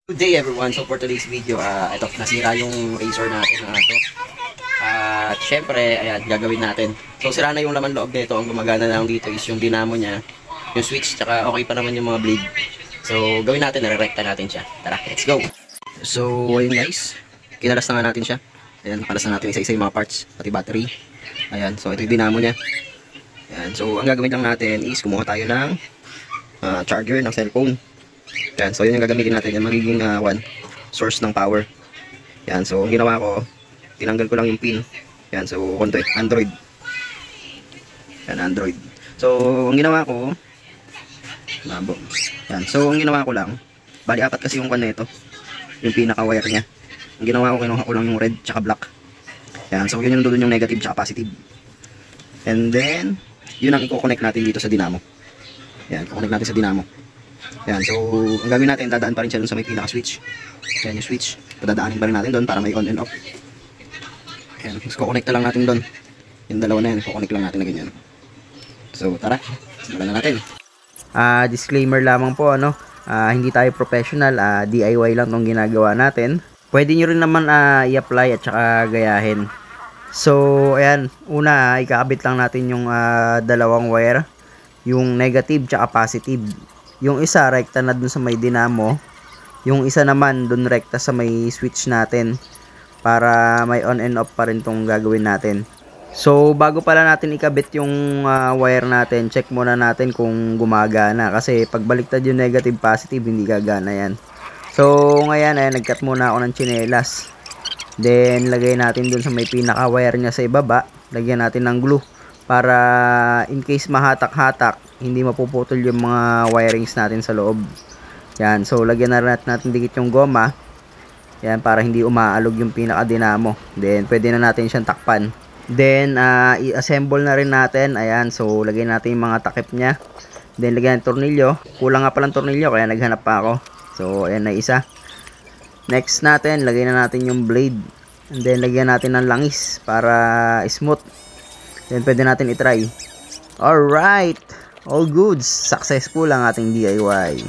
Good day everyone. So for today's video, ito nasira yung razor natin na ito. At syempre, ayan, gagawin natin. So sira na yung laman loob nito. Ang gumagana lang dito is yung dinamo niya, yung switch, tsaka okay pa naman yung mga blade. So gawin natin, nare-recta natin siya. Tara, let's go. So ayun guys, kinalas na nga natin siya. Ayan, nakalas na natin isa-isa yung mga parts, pati battery. Ayan, so ito yung dinamo niya. Ayan, so ang gagawin lang natin is kumuha tayo ng charger ng cellphone. Yan, so yun yung gagamitin natin. Yan magiging source ng power. Yan, so ang ginawa ko, tinanggal ko lang yung pin. Yan, so konti, Android. Yan, Android. So ang ginawa ko, yan, so ang ginawa ko lang, bali apat kasi yung kanya ito, yung pinaka wire niya. Ang ginawa ko, kinuha ko lang yung red tsaka black. Yan, so yun yung doon yung negative tsaka positive. And then yun ang i-connect natin dito sa dinamo. Yan, i-connect natin sa dinamo. Yan, so ang gagawin natin, dadaan pa rin siya dun sa may pinaka-switch. Yan yung switch, dadaanin pa rin natin dun para may on and off. Yan, so kukonekta lang natin dun. Yung dalawa na yan, kukonect lang natin na ganyan. So tara, simulan na natin. Disclaimer lamang po, hindi tayo professional, DIY lang tong ginagawa natin. Pwede nyo rin naman i-apply at saka gayahin. So ayan, una ikakabit lang natin yung dalawang wire, yung negative tsaka positive. Yung isa rekta na dun sa may dinamo, yung isa naman dun rekta sa may switch natin, para may on and off pa rin tong gagawin natin. So bago pala natin ikabit yung wire natin, check muna natin kung gumagana, kasi pag baliktad yung negative positive hindi gagana yan. So ngayon ay nagcut muna ako ng tsinelas, then lagay natin dun sa may pinaka wire nya sa ibaba, lagyan natin ng glue para in case mahatak-hatak hindi mapuputol yung mga wirings natin sa loob. Yan, so lagyan na natin dikit yung goma. Yan, para hindi umaalog yung pinaka dinamo. Then pwede na natin siyang takpan. Then i-assemble na rin natin. Ayan, so lagyan natin yung mga takip nya. Then lagyan ng tornilyo. Kulang nga palang tornilyo kaya naghanap pa ako. So ayan na isa. Next natin, lagyan na natin yung blade. And then lagyan natin ng langis para smooth. Then pwede natin i-try. Alright, all goods, successful ang ating DIY.